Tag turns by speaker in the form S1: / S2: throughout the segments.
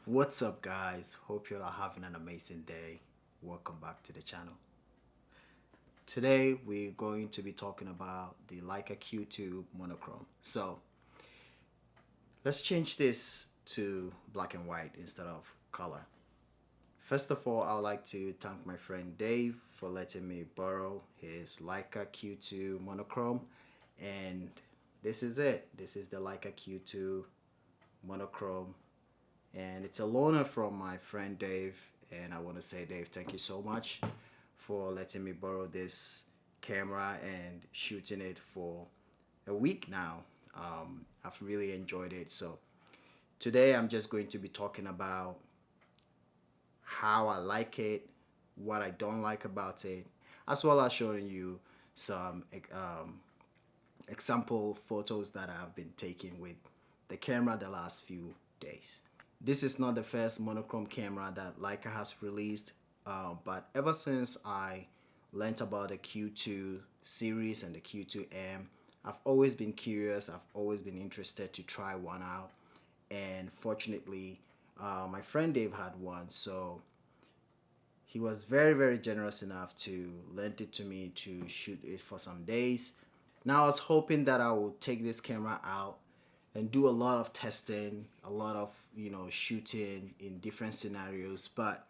S1: What's up, guys? Hope you're all having an amazing day. Welcome back to the channel. Today we're going to be talking about the Leica Q2 Monochrome. So let's change this to black and white instead of color. First of all, I would like to thank my friend Dave for letting me borrow his Leica Q2 Monochrome, and this is it. This is the Leica Q2 Monochrome, and it's a loaner from my friend Dave. And I want to say, Dave, thank you so much for letting me borrow this camera and shooting it for a week now. I've really enjoyed it. So today I'm just going to be talking about how I like it, what I don't like about it, as well as showing you some example photos that I've been taking with the camera the last few days. This is not the first monochrome camera that Leica has released, but ever since I learned about the Q2 series and the Q2M, I've always been curious, I've always been interested to try one out, and fortunately my friend Dave had one, so he was very generous enough to lend it to me to shoot it for some days. Now I was hoping that I would take this camera out and do a lot of testing, a lot of shooting in different scenarios. But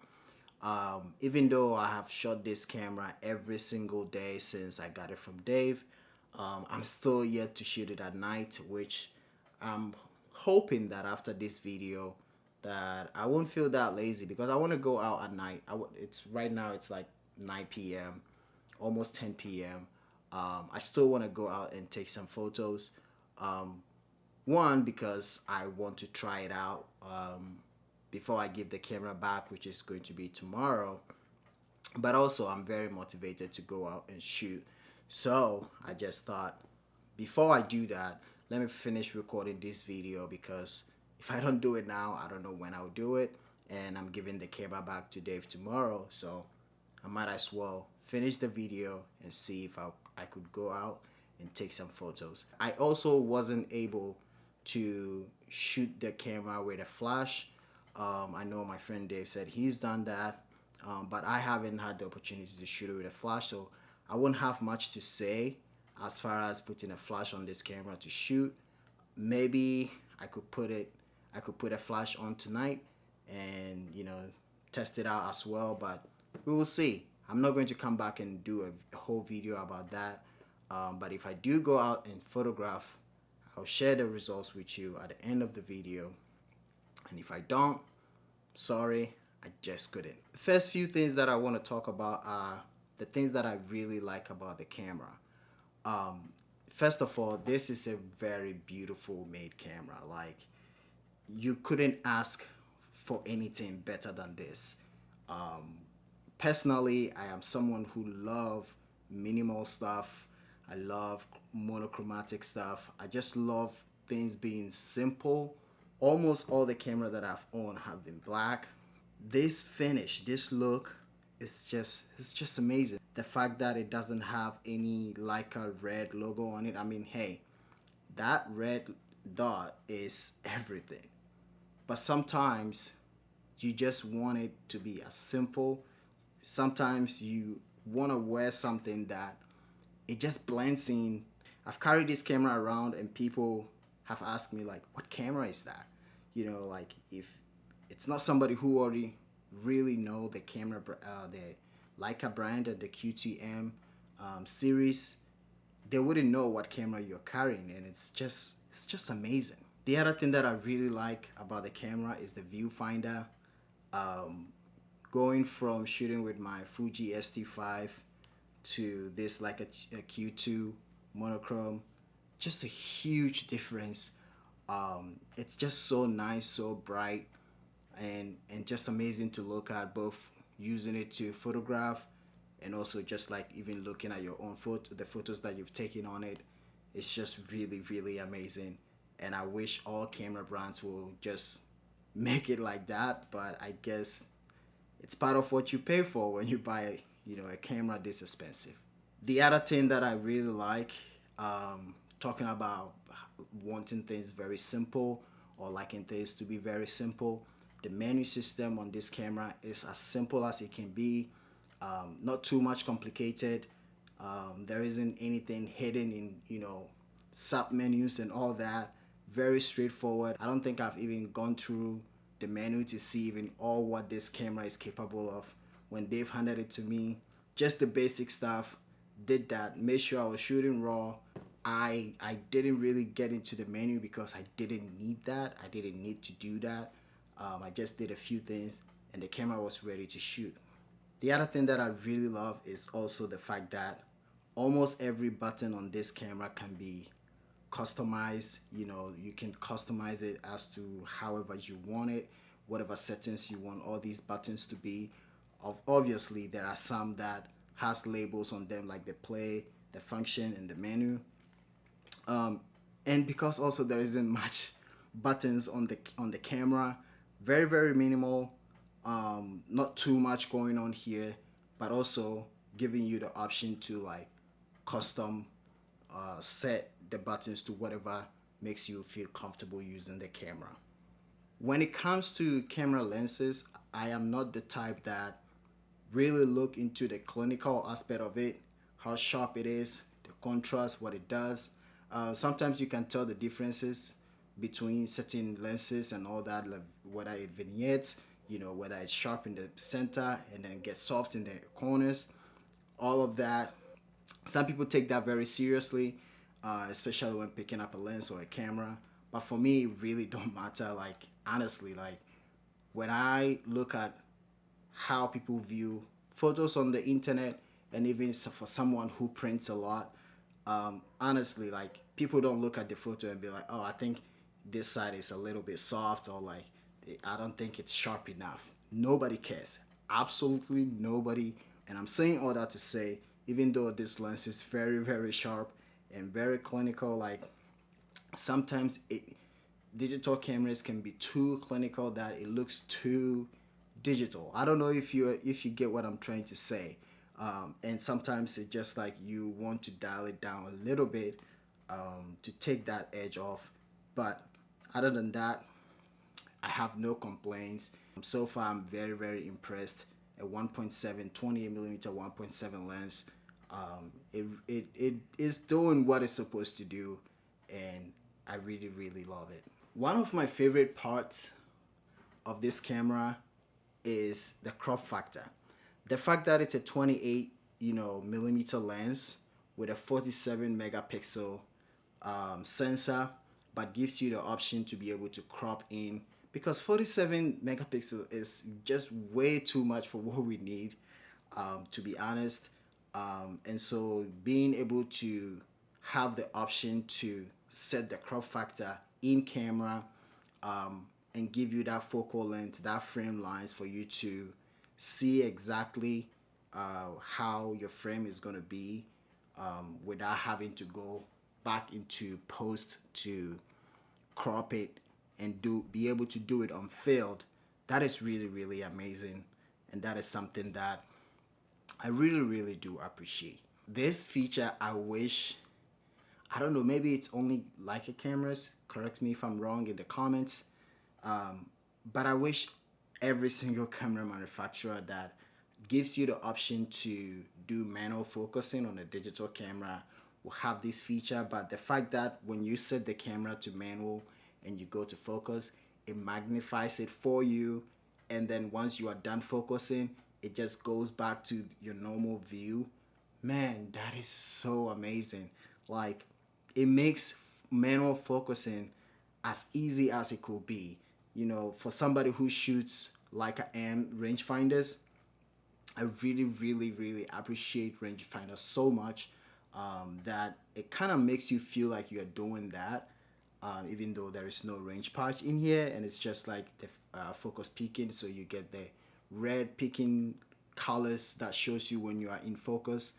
S1: even though I have shot this camera every single day since I got it from Dave, I'm still yet to shoot it at night, which I'm hoping that after this video that I won't feel that lazy, because I want to go out at night. It's right now it's like 9 p.m., almost 10 p.m. I still want to go out and take some photos. One, because I want to try it out before I give the camera back, which is going to be tomorrow. But also, I'm very motivated to go out and shoot. So I just thought, before I do that, let me finish recording this video, because if I don't do it now, I don't know when I'll do it. And I'm giving the camera back to Dave tomorrow. So I might as well finish the video and see if I could go out and take some photos. I also wasn't able to shoot the camera with a flash. I know my friend Dave said he's done that, but I haven't had the opportunity to shoot it with a flash, so I won't have much to say as far as putting a flash on this camera to shoot. Maybe I could put a flash on tonight and test it out as well, but we will see. I'm not going to come back and do a whole video about that, but if I do go out and photograph, I'll share the results with you at the end of the video. And if I don't, sorry, I just couldn't. The first few things that I want to talk about are the things that I really like about the camera. First of all, this is a very beautiful made camera. Like, you couldn't ask for anything better than this. Personally, I am someone who loves minimal stuff. I love monochromatic stuff. I just love things being simple. Almost all the cameras that I've owned have been black. This finish, this look, it's just amazing. The fact that it doesn't have any Leica red logo on it. I mean, hey, that red dot is everything. But sometimes you just want it to be as simple. Sometimes you want to wear something that it just blends in. I've carried this camera around and people have asked me, like, what camera is that? Like, if it's not somebody who already really know the camera, the Leica brand or the Q2M series, they wouldn't know what camera you're carrying, and it's just amazing. The other thing that I really like about the camera is the viewfinder. Going from shooting with my Fuji ST5 to this like a Q2 monochrome, just a huge difference. It's just so nice, so bright, and just amazing to look at, both using it to photograph and also just like even looking at your own the photos that you've taken on it. It's just really amazing, and I wish all camera brands will just make it like that, but I guess it's part of what you pay for when you buy a camera this expensive. The other thing that I really like, talking about wanting things very simple or liking things to be very simple, The menu system on this camera is as simple as it can be, not too much complicated. There isn't anything hidden in, sub menus and all that. Very straightforward. I don't think I've even gone through the menu to see even all what this camera is capable of. When Dave handed it to me, just the basic stuff, did that, made sure I was shooting raw. I didn't really get into the menu because I didn't need that. I didn't need to do that. I just did a few things and the camera was ready to shoot. The other thing that I really love is also the fact that almost every button on this camera can be customized. You can customize it as to however you want it, whatever settings you want all these buttons to be. Obviously, there are some that has labels on them like the play, the function, and the menu. And because also there isn't much buttons on the camera, very very minimal, not too much going on here, but also giving you the option to like custom set the buttons to whatever makes you feel comfortable using the camera. When it comes to camera lenses, I am not the type that really look into the clinical aspect of it, how sharp it is, the contrast, what it does. Sometimes you can tell the differences between certain lenses and all that, like whether it vignettes, whether it's sharp in the center and then gets soft in the corners, all of that. Some people take that very seriously, especially when picking up a lens or a camera. But for me, it really don't matter. Like honestly, like when I look at how people view photos on the internet, and even for someone who prints a lot, honestly, like people don't look at the photo and be like, oh, I think this side is a little bit soft, or like I don't think it's sharp enough. Nobody cares. Absolutely nobody. And I'm saying all that to say, even though this lens is very very sharp and very clinical, like sometimes digital cameras can be too clinical that it looks too digital. I don't know if you get what I'm trying to say. And sometimes it's just like you want to dial it down a little bit, to take that edge off. But other than that, I have no complaints. So far, I'm very very impressed. A 1.7 28mm 1.7 lens. It is doing what it's supposed to do, and I really really love it. One of my favorite parts of this camera is the crop factor. The fact that it's a 28 millimeter lens with a 47 megapixel sensor, but gives you the option to be able to crop in, because 47 megapixel is just way too much for what we need, to be honest. And so being able to have the option to set the crop factor in camera, and give you that focal length, that frame lines for you to see exactly how your frame is going to be, without having to go back into post to crop it and be able to do it on field. That is really really amazing, and that is something that I really really do appreciate. This feature, I wish, I don't know, maybe it's only Leica cameras, correct me if I'm wrong in the comments, but I wish every single camera manufacturer that gives you the option to do manual focusing on a digital camera will have this feature. But the fact that when you set the camera to manual and you go to focus, it magnifies it for you, and then once you are done focusing, it just goes back to your normal view. Man, that is so amazing. Like, it makes manual focusing as easy as it could be. For somebody who shoots Leica M rangefinders, I really really really appreciate rangefinders so much, that it kind of makes you feel like you're doing that, even though there is no range patch in here, and it's just like the focus peaking, so you get the red peaking colors that shows you when you are in focus.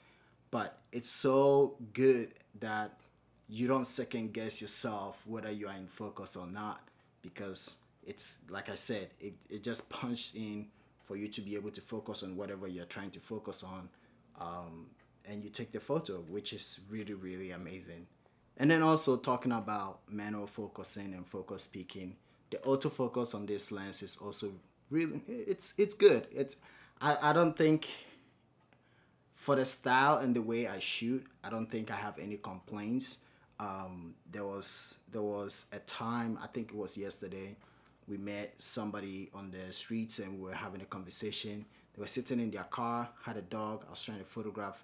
S1: But it's so good that you don't second guess yourself whether you are in focus or not, because it's like I said, it just punched in for you to be able to focus on whatever you're trying to focus on, and you take the photo, which is really really amazing. And then also talking about manual focusing and focus peaking, the autofocus on this lens is also really, it's good. I don't think, for the style and the way I shoot, I don't think I have any complaints. There was a time, I think it was yesterday, we met somebody on the streets and we were having a conversation. They were sitting in their car, had a dog. I was trying to photograph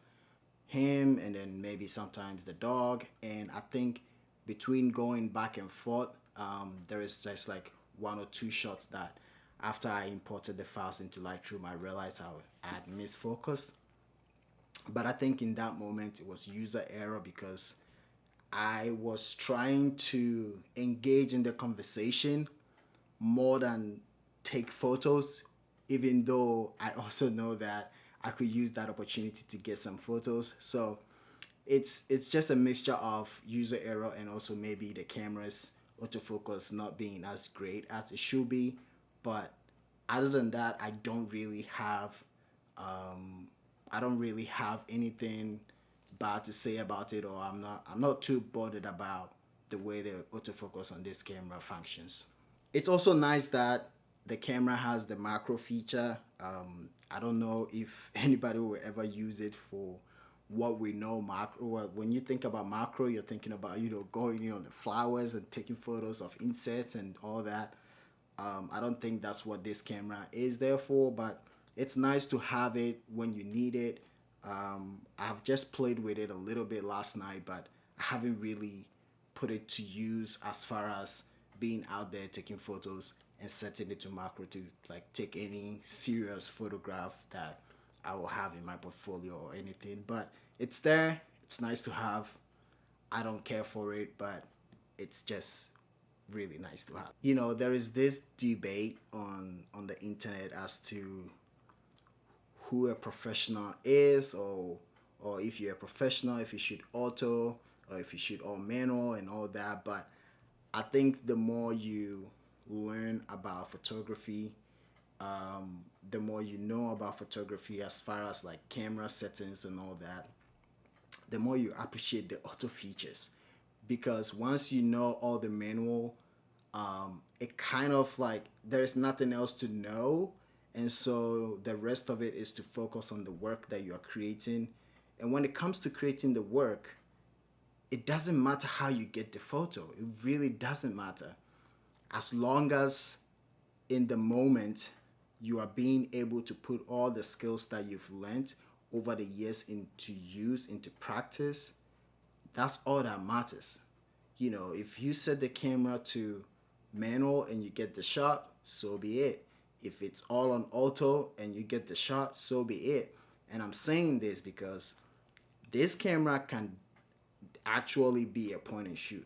S1: him and then maybe sometimes the dog. And I think between going back and forth, there is just like one or two shots that after I imported the files into Lightroom, I realized I had misfocused. But I think in that moment it was user error because I was trying to engage in the conversation more than take photos, even though I also know that I could use that opportunity to get some photos. So it's just a mixture of user error and also maybe the camera's autofocus not being as great as it should be. But other than that, I don't really have anything bad to say about it, or I'm not too bothered about the way the autofocus on this camera functions. It's also nice that the camera has the macro feature. I don't know if anybody will ever use it for what we know macro. When you think about macro, you're thinking about going on the flowers and taking photos of insects and all that. I don't think that's what this camera is there for, but it's nice to have it when you need it. I've just played with it a little bit last night, but I haven't really put it to use as far as being out there taking photos and setting it to macro to like take any serious photograph that I will have in my portfolio or anything. But it's there. It's nice to have. I don't care for it, but it's just really nice to have. There is this debate on the internet as to who a professional is, or if you're a professional, if you shoot auto or if you shoot all manual and all that. But I think the more you learn about photography, the more you know about photography as far as like camera settings and all that, the more you appreciate the auto features. Because once you know all the manual, it kind of like there's nothing else to know. And so the rest of it is to focus on the work that you are creating. And when it comes to creating the work, it doesn't matter how you get the photo. It really doesn't matter. As long as in the moment you are being able to put all the skills that you've learned over the years into use, into practice, that's all that matters. If you set the camera to manual and you get the shot, so be it. If it's all on auto and you get the shot, so be it. And I'm saying this because this camera can actually be a point and shoot.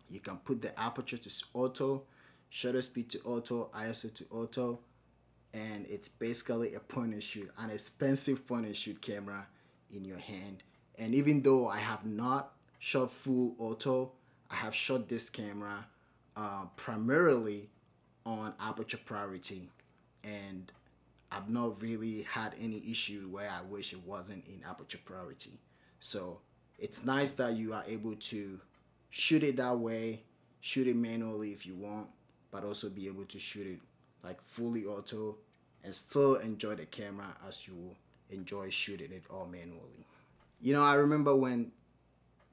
S1: You can put the aperture to auto, shutter speed to auto, ISO to auto, and it's basically a point and shoot, an expensive point and shoot camera in your hand. And even though I have not shot full auto, I have shot this camera primarily on aperture priority, and I've not really had any issue where I wish it wasn't in aperture priority. So it's nice that you are able to shoot it that way, shoot it manually if you want, but also be able to shoot it like fully auto and still enjoy the camera as you enjoy shooting it all manually. I remember when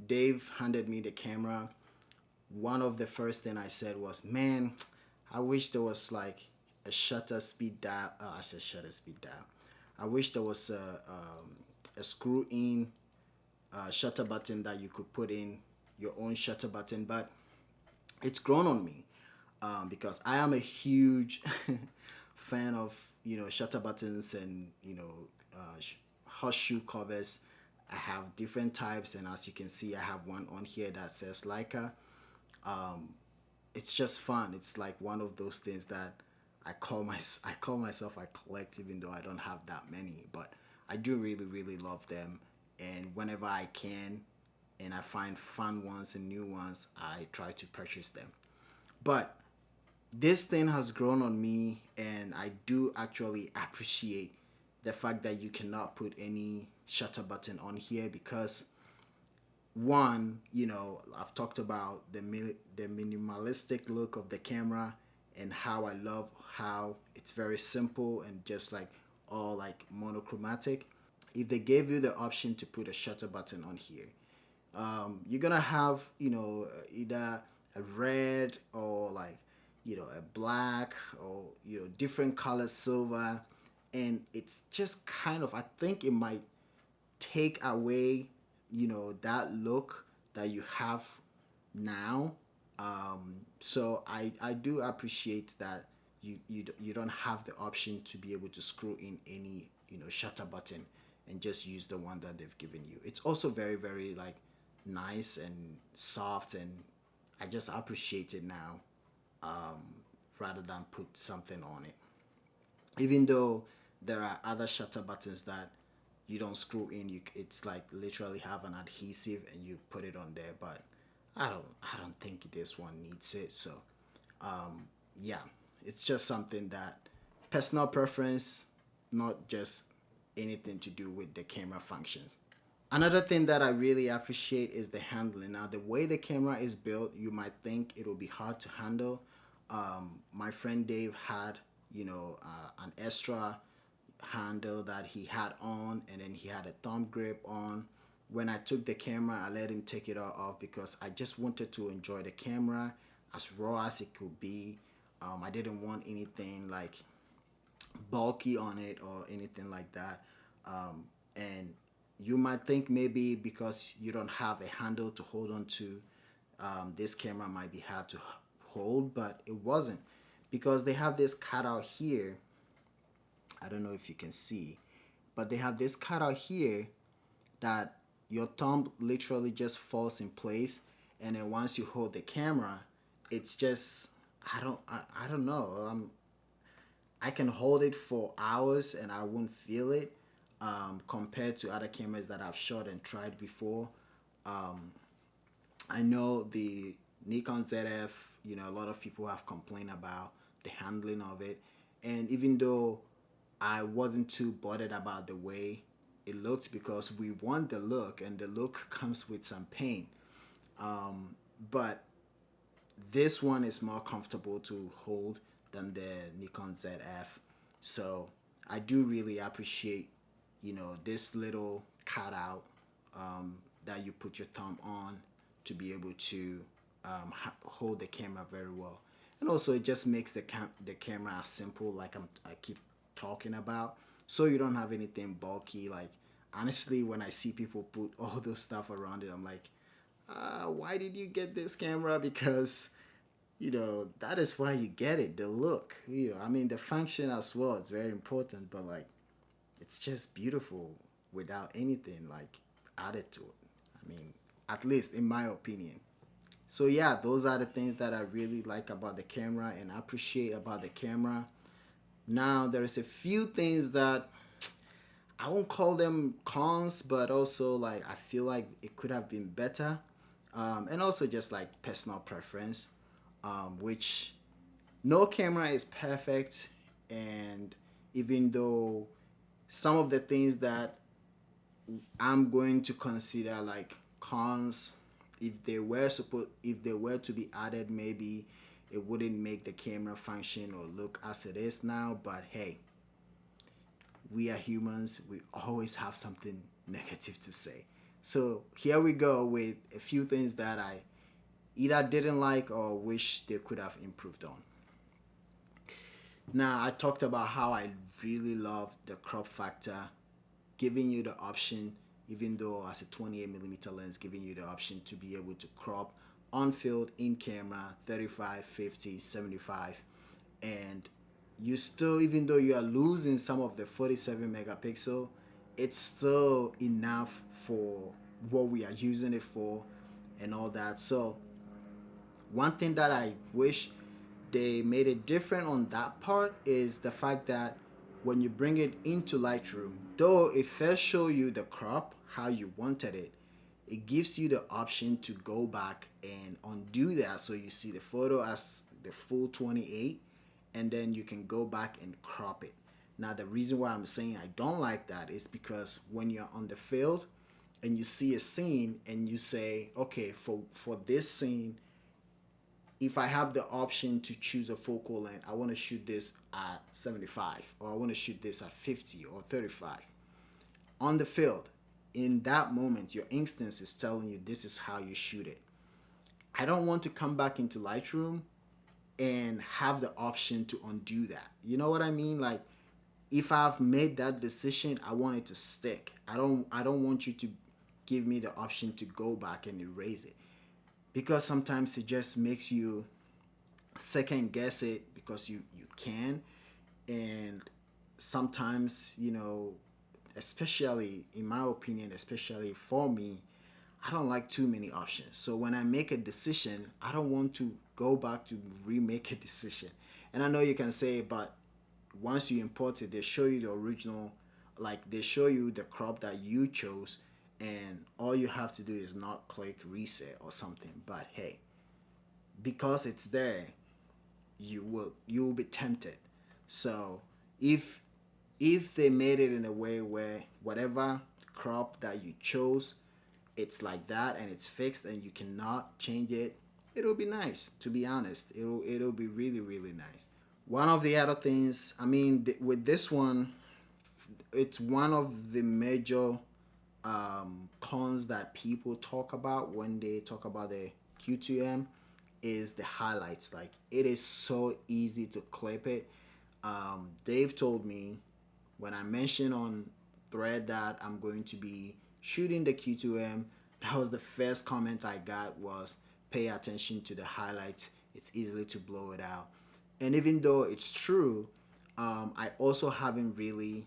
S1: Dave handed me the camera, one of the first thing I said was, man, I wish there was like a shutter speed dial. I said shutter speed dial. I wish there was a screw in shutter button that you could put in your own shutter button. But it's grown on me because I am a huge fan of shutter buttons and hot shoe covers. I have different types, and as you can see, I have one on here that says Leica. It's just fun. It's like one of those things that I call myself I collect, even though I don't have that many. But I do really, really love them, and whenever I can, and I find fun ones and new ones, I try to purchase them. But this thing has grown on me, and I do actually appreciate the fact that you cannot put any shutter button on here, because one, I've talked about the minimalistic look of the camera and how I love how it's very simple and just like all like monochromatic. If they gave you the option to put a shutter button on here, you're gonna have either a red or like a black or different color silver, and it's just kind of, I think it might take away that look that you have now. So I do appreciate that you don't have the option to be able to screw in any shutter button and just use the one that they've given you. It's also very, very like nice and soft, and I just appreciate it now, um, rather than put something on it. Even though there are other shutter buttons that you don't screw in, it's like literally have an adhesive and you put it on there. But I don't think this one needs it. So yeah, it's just something that personal preference, not just anything to do with the camera functions. Another thing that I really appreciate is the handling. Now, the way the camera is built, you might think it'll be hard to handle. My friend Dave had, an extra handle that he had on, and then he had a thumb grip on. When I took the camera, I let him take it all off because I just wanted to enjoy the camera as raw as it could be. I didn't want anything like bulky on it or anything like that. And you might think maybe because you don't have a handle to hold on to, this camera might be hard to hold, but it wasn't, because they have this cutout here. I don't know if you can see, but they have this cutout here that your thumb literally just falls in place, and then once you hold the camera, it's just, I don't know. I can hold it for hours and I won't feel it, compared to other cameras that I've shot and tried before. I know the Nikon ZF, a lot of people have complained about the handling of it. And even though I wasn't too bothered about the way it looked, because we want the look and the look comes with some pain. But this one is more comfortable to hold than the Nikon ZF. So I do really appreciate, this little cutout, that you put your thumb on to be able to hold the camera very well. And also it just makes the camera as simple, like I keep talking about, so you don't have anything bulky. Like honestly, when I see people put all those stuff around it, I'm like, why did you get this camera? Because that is why you get it, the look. I mean, the function as well is very important, but like it's just beautiful without anything like added to it. I mean, at least in my opinion. So yeah, those are the things that I really like about the camera and appreciate about the camera. Now there is a few things that I won't call them cons, but also like I feel like it could have been better, and also just like personal preference, which no camera is perfect, and even though some of the things that I'm going to consider like cons, if they were to be added, maybe it wouldn't make the camera function or look as it is now. But hey, we are humans. We always have something negative to say. So here we go with a few things that I either didn't like or wish they could have improved on. Now, I talked about how I really love the crop factor, giving you the option, even though as a 28mm lens, giving you the option to be able to crop on field, in camera, 35, 50, 75, and you still, even though you are losing some of the 47 megapixel, it's still enough for what we are using it for and all that. So one thing that I wish they made it different on that part is the fact that when you bring it into Lightroom, though it first show you the crop how you wanted it, it gives you the option to go back and undo that, so you see the photo as the full 28, and then you can go back and crop it. Now the reason why I'm saying I don't like that is because when you're on the field, and you see a scene and you say, okay, for this scene, if I have the option to choose a focal length, I want to shoot this at 75, or I want to shoot this at 50 or 35. On the field, in that moment, your instance is telling you this is how you shoot it. I don't want to come back into Lightroom and have the option to undo that. You know what I mean? Like, if I've made that decision, I want it to stick. I don't want you to give me the option to go back and erase it, because sometimes it just makes you second guess it because you can. And sometimes, especially in my opinion, especially for me, I don't like too many options. So when I make a decision, I don't want to go back to remake a decision. And I know you can say, but once you import it, they show you the original, like they show you the crop that you chose, and all you have to do is not click reset or something. But hey, because it's there, you will be tempted. So if they made it in a way where whatever crop that you chose, it's like that and it's fixed and you cannot change it, it'll be nice. To be honest, it'll be really really nice. One of the other things, I mean, with this one, it's one of the major cons that people talk about when they talk about the Q2M is the highlights. Like, it is so easy to clip it. Dave told me when I mentioned on thread that I'm going to be shooting the Q2M, that was the first comment I got was, pay attention to the highlights. It's easily to blow it out. And even though it's true, I also haven't really,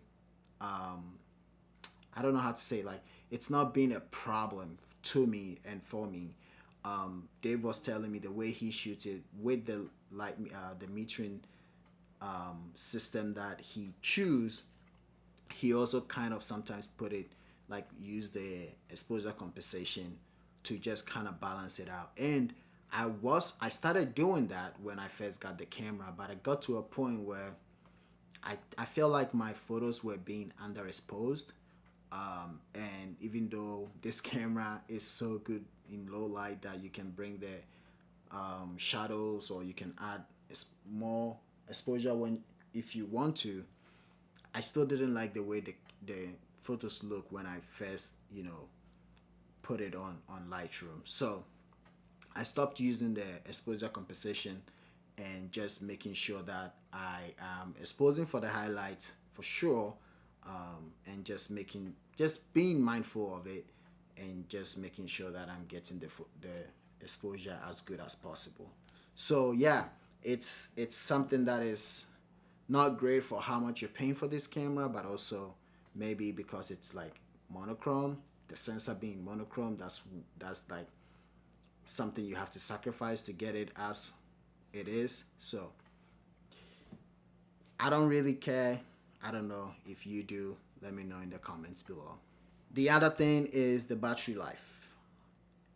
S1: I don't know how to say it, like, it's not been a problem to me and for me. Dave was telling me the way he shoots it with the the metering system that he choose, he also kind of sometimes put it, like, use the exposure compensation to just kind of balance it out. And I started doing that when I first got the camera, but I got to a point where I feel like my photos were being underexposed. And even though this camera is so good in low light that you can bring the shadows, or you can add more exposure when if you want to, I still didn't like the way the photos look when I first put it on Lightroom. So I stopped using the exposure compensation and just making sure that I am exposing for the highlights for sure, and just being mindful of it, and just making sure that I'm getting the exposure as good as possible. So yeah, it's something that is not great for how much you're paying for this camera, but also maybe because it's like monochrome, the sensor being monochrome, that's like something you have to sacrifice to get it as it is. So I don't really care. I don't know if you do. Let me know in the comments below. The other thing is the battery life.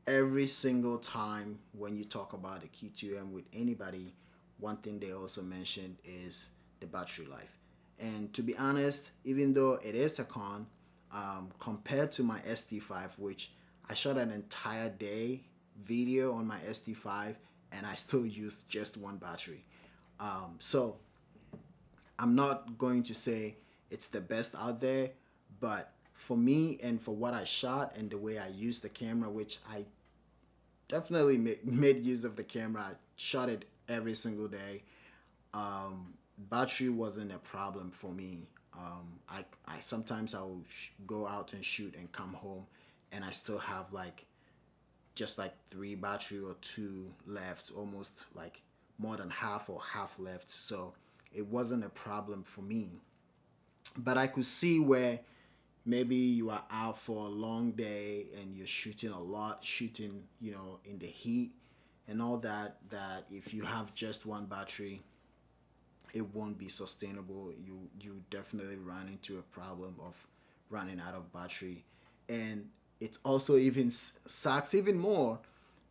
S1: Every single time when you talk about the Q2M with anybody, one thing they also mentioned is the battery life. And to be honest, even though it is a con, compared to my ST5, which I shot an entire day video on my ST5 and I still used just one battery. So I'm not going to say it's the best out there, but for me and for what I shot and the way I used the camera, which I definitely made use of the camera, I shot it every single day. Battery wasn't a problem for me. I sometimes I will go out and shoot and come home, and I still have just like 3 battery or 2 left, almost like more than half or half left. So it wasn't a problem for me. But I could see where maybe you are out for a long day and you're shooting a lot, shooting, in the heat and all that, that if you have just one battery, it won't be sustainable. You definitely run into a problem of running out of battery. And it also even sucks even more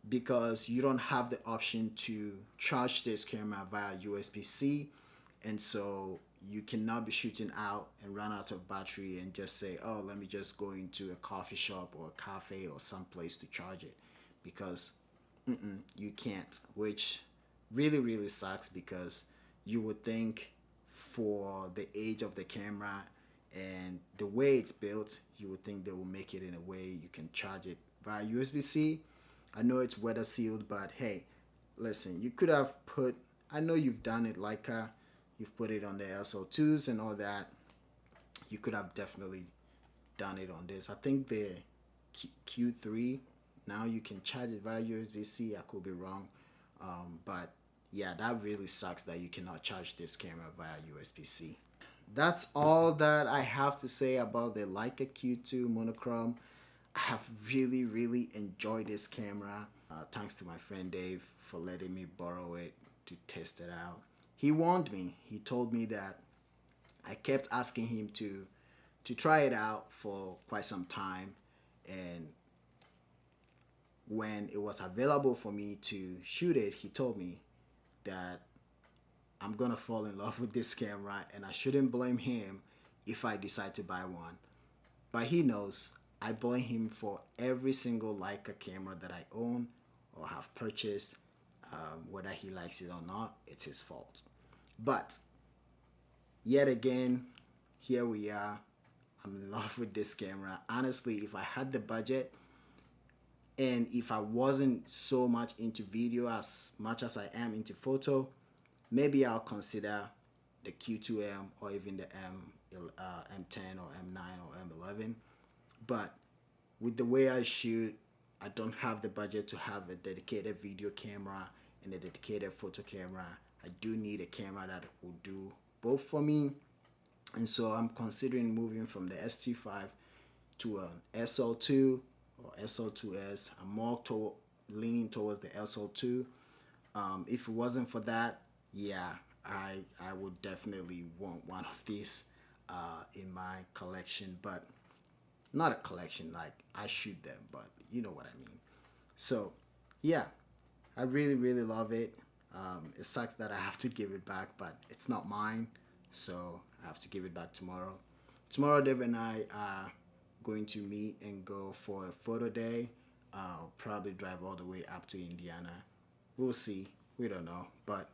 S1: because you don't have the option to charge this camera via USB-C, and so you cannot be shooting out and run out of battery and just say, oh, let me just go into a coffee shop or a cafe or some place to charge it, because you can't, which really, really sucks, because you would think for the age of the camera and the way it's built, you would think they will make it in a way you can charge it via USB-C. I know it's weather sealed, but hey, listen, you could have put, I know you've done it, Leica, you've put it on the SL2s and all that. You could have definitely done it on this. I think the Q3, now you can charge it via USB-C. I could be wrong, but yeah, that really sucks that you cannot charge this camera via USB-C. That's all that I have to say about the Leica Q2 Monochrome. I have really, really enjoyed this camera. Thanks to my friend Dave for letting me borrow it to test it out. He warned me. He told me that I kept asking him to try it out for quite some time, and when it was available for me to shoot it, he told me that I'm gonna fall in love with this camera and I shouldn't blame him if I decide to buy one. But he knows I blame him for every single Leica camera that I own or have purchased. Whether he likes it or not, it's his fault. But yet again, here we are. I'm in love with this camera. Honestly, if I had the budget and if I wasn't so much into video as much as I am into photo, maybe I'll consider the Q2M or even the M10 or M9 or M11. But with the way I shoot, I don't have the budget to have a dedicated video camera and a dedicated photo camera. I do need a camera that will do both for me. And so I'm considering moving from the ST5 to an SL2 or SL2S. I'm more leaning towards the SL2. If it wasn't for that, yeah, I would definitely want one of these in my collection, but not a collection, like I shoot them, but you know what I mean. So yeah, I really, really love it. It sucks that I have to give it back, but it's not mine, so I have to give it back tomorrow. Tomorrow, Deb and I are going to meet and go for a photo day. I'll probably drive all the way up to Indiana. We'll see. We don't know, but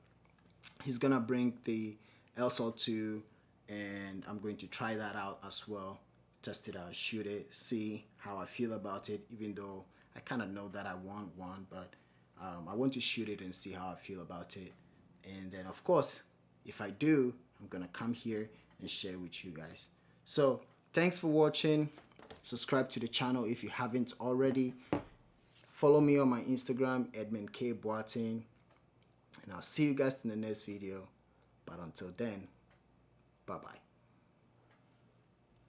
S1: he's gonna bring the SL2 and I'm going to try that out as well. Test it out, shoot it, see how I feel about it, even though I kind of know that I want one, but I want to shoot it and see how I feel about it. And then of course, if I do, I'm gonna come here and share with you guys. So thanks for watching. Subscribe to the channel if you haven't already. Follow me on my Instagram, Edmund K. Boateng. And I'll see you guys in the next video. But until then, bye-bye.